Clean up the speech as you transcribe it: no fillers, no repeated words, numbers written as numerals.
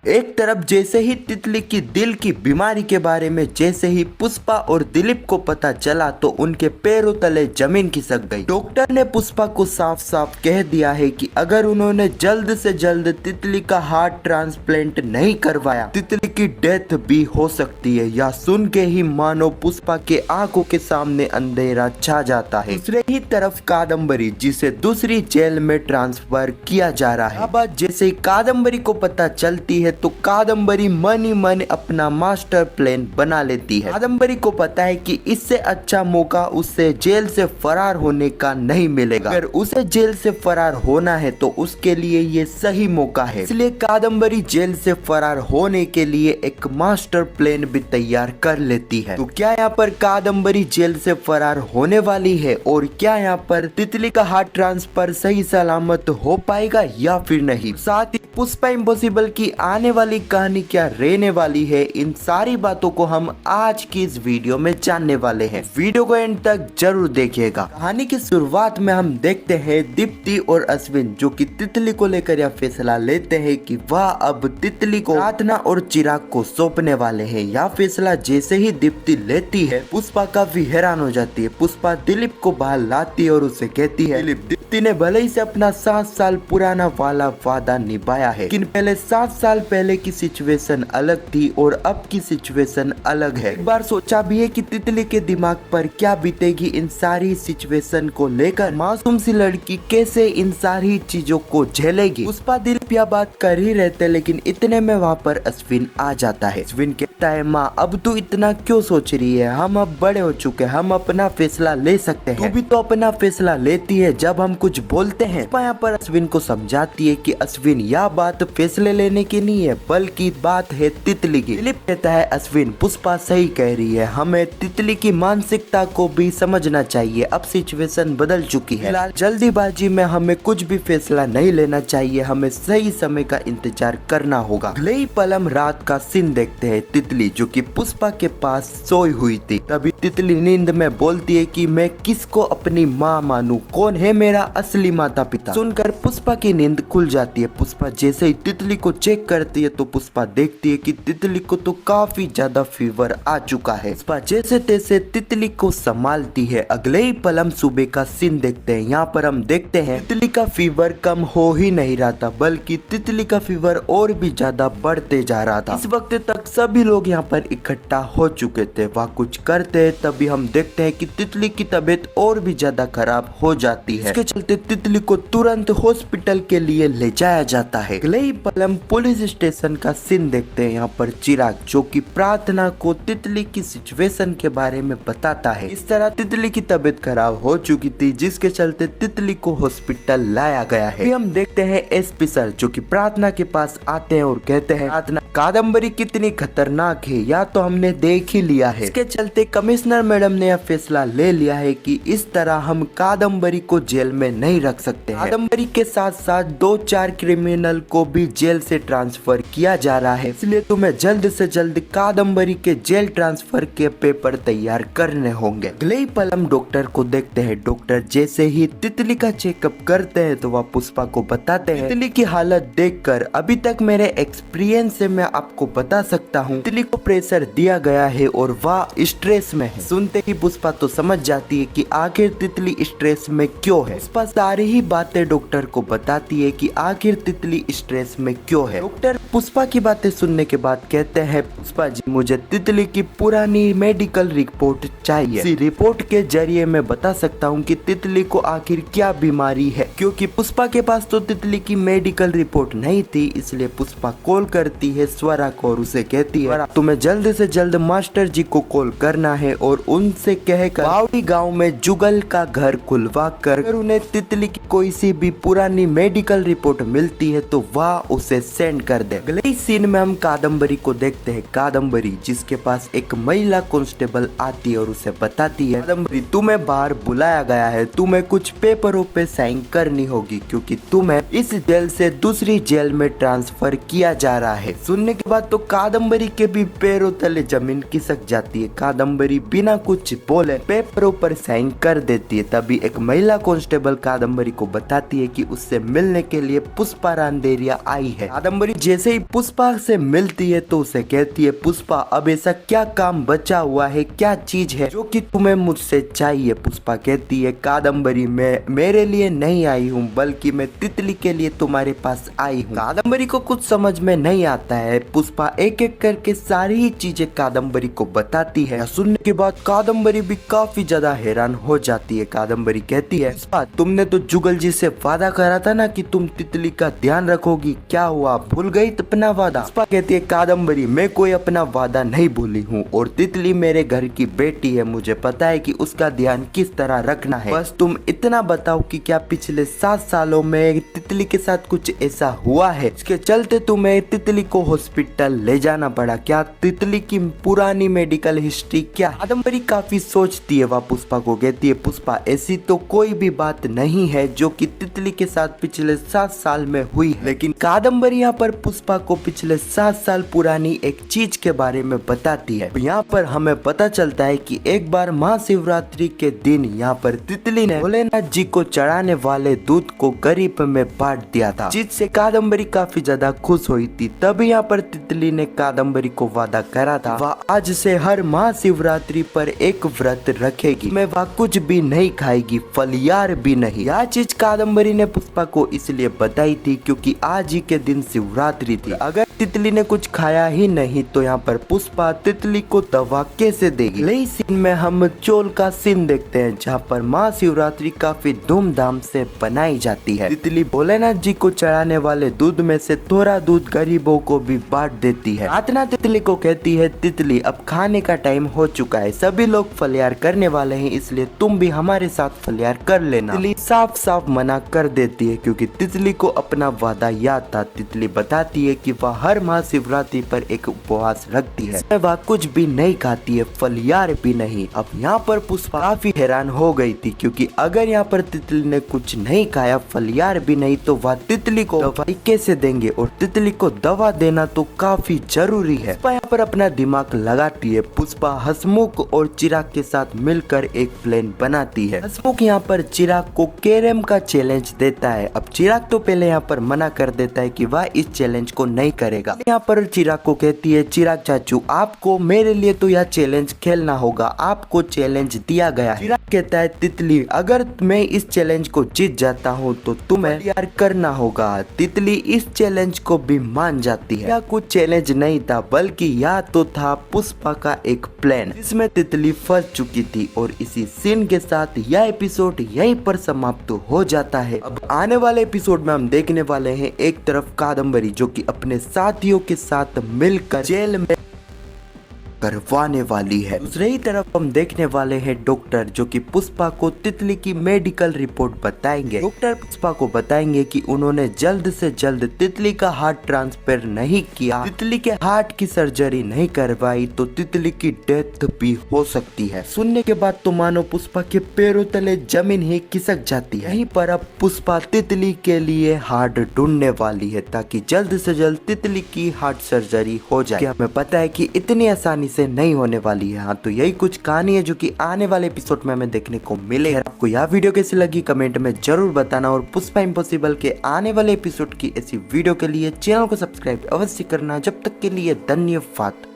एक तरफ जैसे ही तितली की दिल की बीमारी के बारे में जैसे ही पुष्पा और दिलीप को पता चला तो उनके पैरों तले जमीन खिसक गई। डॉक्टर ने पुष्पा को साफ साफ कह दिया है कि अगर उन्होंने जल्द से जल्द तितली का हार्ट ट्रांसप्लांट नहीं करवाया तितली की डेथ भी हो सकती है। यह सुन के ही मानो पुष्पा के आंखों के सामने अंधेरा छा जाता है। दूसरे ही तरफ कादम्बरी जिसे दूसरी जेल में ट्रांसफर किया जा रहा है। अब जैसे ही कादम्बरी को पता चलती है तो कादम्बरी मन ही मन अपना मास्टर प्लान बना लेती है। कादम्बरी को पता है कि इससे अच्छा मौका उसे जेल से फरार होने का नहीं मिलेगा। अगर उसे जेल से फरार होना है तो उसके लिए ये सही मौका है। इसलिए कादम्बरी जेल से फरार होने के लिए एक मास्टर प्लान भी तैयार कर लेती है। तो क्या यहाँ पर कादम्बरी जेल से फरार होने वाली है और क्या यहाँ पर तितली का हार्ट ट्रांसफर सही सलामत हो पाएगा या फिर नहीं। साथ ही पुष्पा इम्पॉसिबल की आने वाली कहानी क्या रहने वाली है, इन सारी बातों को हम आज की इस वीडियो में जानने वाले हैं। वीडियो को एंड तक जरूर देखिएगा। कहानी की शुरुआत में हम देखते हैं दीप्ति और अश्विन जो कि तितली को लेकर यह फैसला लेते हैं कि वह अब तितली को प्रार्थना और चिराग को सौंपने वाले हैं। यह फैसला जैसे ही दीप्ति लेती है पुष्पा काफी हैरान हो जाती है। पुष्पा दिलीप को बाहर लाती है और उसे कहती है दीप्ति ने भले ही से अपना 7 साल पुराना वाला वादा निभाया है, लेकिन पहले 7 साल पहले की सिचुएशन अलग थी और अब की सिचुएशन अलग है। एक बार सोचा भी है कि तितली के दिमाग पर क्या बीतेगी इन सारी सिचुएशन को लेकर। मासूम सी लड़की कैसे इन सारी चीजों को झेलेगी। पुष्पा दिलीप यह बात कर ही रहते लेकिन इतने में वहाँ पर अश्विन आ जाता है। अश्विन कहता है माँ अब तू इतना क्यों सोच रही है, हम अब बड़े हो चुके हैं, हम अपना फैसला ले सकते हैं। तू भी तो अपना फैसला लेती है जब हम कुछ बोलते हैं। यहाँ पर अश्विन को समझाती है कि अश्विन यह बात फैसले लेने की नहीं है बल्कि बात है तितली की। दिलीप कहता है अश्विन पुष्पा सही कह रही है, हमें तितली की मानसिकता को भी समझना चाहिए। अब सिचुएशन बदल चुकी है, फिलहाल जल्दीबाजी में हमें कुछ भी फैसला नहीं लेना चाहिए, हमें सही समय का इंतजार करना होगा। अगले ही पल हम रात का सीन देखते हैं। तितली जो कि पुष्पा के पास सोई हुई थी, तभी तितली नींद में बोलती है कि मैं किसको अपनी माँ मानूं, कौन है मेरा असली माता पिता। सुनकर पुष्पा की नींद खुल जाती है। पुष्पा जैसे ही तितली को चेक करती है तो पुष्पा देखती है कि तितली को तो काफी ज्यादा फीवर आ चुका है। पुष्पा जैसे तैसे तितली को संभालती है। अगले ही पल हम सुबह का सीन देखते हैं। यहाँ पर हम देखते हैं तितली का फीवर कम हो ही नहीं रहा था बल्कि तितली का फीवर और भी ज्यादा बढ़ते जा रहा था। इस वक्त तक सभी लोग यहाँ पर इकट्ठा हो चुके थे, वह कुछ करते हैं तभी हम देखते हैं कि तितली की तबीयत और भी ज्यादा खराब हो जाती है। इसके चलते तितली को तुरंत हॉस्पिटल के लिए ले जाया जाता है। अगले ही पल हम पुलिस स्टेशन का सीन देखते हैं। यहाँ पर चिराग जो कि प्रार्थना को तितली की सिचुएशन के बारे में बताता है। इस तरह तितली की तबीयत खराब हो चुकी थी जिसके चलते तितली को हॉस्पिटल लाया गया है। हम देखते हैं एसपी सर जो कि प्रार्थना के पास आते हैं और कहते हैं प्रार्थना कादम्बरी कितनी खतरनाक है या तो हमने देख ही लिया है। इसके चलते कमिश्नर मैडम ने यह फैसला ले लिया है कि इस तरह हम कादम्बरी को जेल में नहीं रख सकते हैं। कादम्बरी के साथ साथ 2-4 क्रिमिनल को भी जेल से ट्रांसफर किया जा रहा है, इसलिए तुम्हें जल्द से जल्द कादम्बरी के जेल ट्रांसफर के पेपर तैयार करने होंगे। अगले ही पल हम डॉक्टर को देखते हैं। डॉक्टर जैसे ही तितली का चेकअप करते हैं तो वह पुष्पा को बताते हैं तितली की हालत देखकर अभी तक मेरे एक्सपीरियंस से मैं आपको बता सकता हूँ तितली को प्रेशर दिया गया है और वह स्ट्रेस में है। सुनते ही पुष्पा तो समझ जाती है कि आखिर तितली स्ट्रेस में क्यों है। पुष्पा सारी ही बातें डॉक्टर को बताती है कि आखिर तितली स्ट्रेस में क्यों है। डॉक्टर पुष्पा की बातें सुनने के बाद कहते हैं पुष्पा जी मुझे तितली की पुरानी मेडिकल रिपोर्ट चाहिए। इसी रिपोर्ट के जरिए मैं बता सकता हूँ कि तितली को आखिर क्या बीमारी है। क्योंकि पुष्पा के पास तो तितली की मेडिकल रिपोर्ट नहीं थी, इसलिए पुष्पा कॉल करती है स्वरा को और उसे कहती है तुम्हें जल्द से जल्द मास्टर जी को कॉल करना है और उनसे कहकर बावड़ी गाँव में जुगल का घर खुलवा कर उन्हें तितली की कोई सी भी पुरानी मेडिकल रिपोर्ट मिलती है तो वह उसे सेंड कर दे। अगले ही सीन में हम कादम्बरी को देखते हैं। कादम्बरी जिसके पास एक महिला कांस्टेबल आती है और उसे बताती है कादम्बरी तुम्हें बाहर बुलाया गया है, तुम्हें कुछ पेपरों पे साइन करनी होगी क्योंकि तुम्हें इस जेल से दूसरी जेल में ट्रांसफर किया जा रहा है। सुनने के बाद तो कादम्बरी के भी पैरों तले जमीन खिसक जाती है। कादम्बरी बिना कुछ बोले पेपरों पर साइन कर देती है। तभी एक महिला कांस्टेबल कादम्बरी को बताती है कि उससे मिलने के लिए पुष्पा रांदेरिया आई है। कादम्बरी जैसे ही पुष्पा से मिलती है तो उसे कहती है, पुष्पा अब ऐसा क्या काम बचा हुआ है, क्या चीज है जो कि तुम्हें मुझसे चाहिए। पुष्पा कहती है, कादम्बरी मैं मेरे लिए नहीं आई हूँ बल्कि मैं तितली के लिए तुम्हारे पास आई हूँ। कादम्बरी को कुछ समझ में नहीं आता है। पुष्पा एक एक करके सारी ही चीजें कादम्बरी को बताती है। सुनने के बाद कादम्बरी भी काफी ज्यादा हैरान हो जाती है। कादम्बरी कहती है, पुष्पा तुमने तो जुगल जी से वादा करा था ना कि तुम तितली का ध्यान रखोगी, क्या हुआ, भूल गई अपना वादा? पुष्पा कहती है, कादम्बरी मैं कोई अपना वादा नहीं भूली हूँ और तितली मेरे घर की बेटी है, मुझे पता है कि उसका ध्यान किस तरह रखना है। बस तुम इतना बताओ कि क्या पिछले 7 सालों में तितली के साथ कुछ ऐसा हुआ है इसके चलते तुम्हें तितली को हॉस्पिटल ले जाना पड़ा? क्या तितली की पुरानी मेडिकल हिस्ट्री क्या? कादम्बरी काफी सोचती है। वह पुष्पा को कहती है, पुष्पा ऐसी तो कोई भी बात नहीं है जो कि तितली के साथ पिछले 7 साल में हुई है। लेकिन कादम्बरी यहाँ पर पुष्पा को पिछले 7 साल पुरानी एक चीज के बारे में बताती है। यहाँ पर हमें पता चलता है कि एक बार महाशिवरात्रि के दिन यहाँ पर तितली ने भोलेनाथ जी को चढ़ाने वाले दूध को गरीब में बांट दिया था, जिससे कादम्बरी काफी ज्यादा खुश हुई थी। तभी यहाँ पर तितली ने कादम्बरी को वादा करा था वह आज से हर महाशिवरात्रि पर एक व्रत रखेगी, मैं वह कुछ भी नहीं खाएगी, फलियार भी नहीं। यह चीज कादम्बरी ने पुष्पा को इसलिए बताई थी क्योंकि आज ही के दिन शिवरात्रि थी। अगर तितली ने कुछ खाया ही नहीं तो यहाँ पर पुष्पा तितली को दवा कैसे देगी? नई सीन में हम चोल का सीन देखते हैं जहाँ पर महाशिवरात्रि काफी धूमधाम से बनाई जाती है। तितली भोलेनाथ जी को चढ़ाने वाले दूध में से थोड़ा दूध गरीबों को भी बांट देती है। प्रार्थना तितली को कहती है, तितली अब खाने का टाइम हो चुका है, सभी लोग फलियार करने वाले हैं, इसलिए तुम भी हमारे साथ फलियार कर लेना। तितली साफ साफ मना कर देती है क्योंकि तितली को अपना वादा याद था। तितली बताती है कि वह हर महाशिवरात्रि पर एक उपवास रखती है, वह कुछ भी नहीं खाती है, फलियार भी नहीं। अब यहाँ पर पुष्पा काफी हैरान हो गई थी क्योंकि अगर यहाँ पर तितली ने कुछ नहीं खाया, फलियार भी नहीं, तो वह तितली को दवाई कैसे देंगे? और तितली को दवा देना तो काफी जरूरी है। पुष्पा यहाँ पर अपना दिमाग लगाती है। पुष्पा हसमुख और चिराग के साथ मिलकर एक प्लान बनाती है। हसमुख यहाँ पर चिराग को कैरम का चैलेंज देता है। अब चिराग तो पहले यहाँ पर मना कर देता है कि वह इस चैलेंज को नहीं करेगा। यहाँ पर चिराग को कहती है, चिराग चाचू आपको मेरे लिए तो यह चैलेंज खेलना होगा, आपको चैलेंज दिया गया है। चिराग कहता है, तितली अगर मैं इस चैलेंज को जीत जाता हूँ तो तुम्हें यार करना होगा। तितली इस चैलेंज को भी मान जाती है। यह कुछ चैलेंज नहीं था बल्कि यह तो था पुष्पा का एक प्लान जिसमें तितली फंस चुकी थी। और इसी सीन के साथ यह एपिसोड यहीं पर समाप्त हो जाता है। अब आने वाले एपिसोड में हम देखने वाले हैं एक तरफ कादम्बरी जो कि अपने साथियों के साथ मिलकर जेल में करवाने वाली है, दूसरी ही तरफ हम देखने वाले हैं डॉक्टर जो कि पुष्पा को तितली की मेडिकल रिपोर्ट बताएंगे। डॉक्टर पुष्पा को बताएंगे कि उन्होंने जल्द से जल्द तितली का हार्ट ट्रांसफर नहीं किया, तितली के हार्ट की सर्जरी नहीं करवाई तो तितली की डेथ भी हो सकती है। सुनने के बाद तो मानो पुष्पा के पैरों तले जमीन ही खिसक जाती है। यहीं पर अब पुष्पा तितली के लिए हार्ट ढूंढने वाली है ताकि जल्द से जल्द तितली की हार्ट सर्जरी हो जाए। क्या हमें पता है कि इतनी आसानी से नहीं होने वाली है। हाँ, तो यही कुछ कहानी है जो कि आने वाले एपिसोड में हमें देखने को मिलेगा। आपको यह वीडियो कैसी लगी कमेंट में जरूर बताना और पुष्पा इम्पॉसिबल के आने वाले एपिसोड की ऐसी वीडियो के लिए चैनल को सब्सक्राइब अवश्य करना। जब तक के लिए धन्यवाद।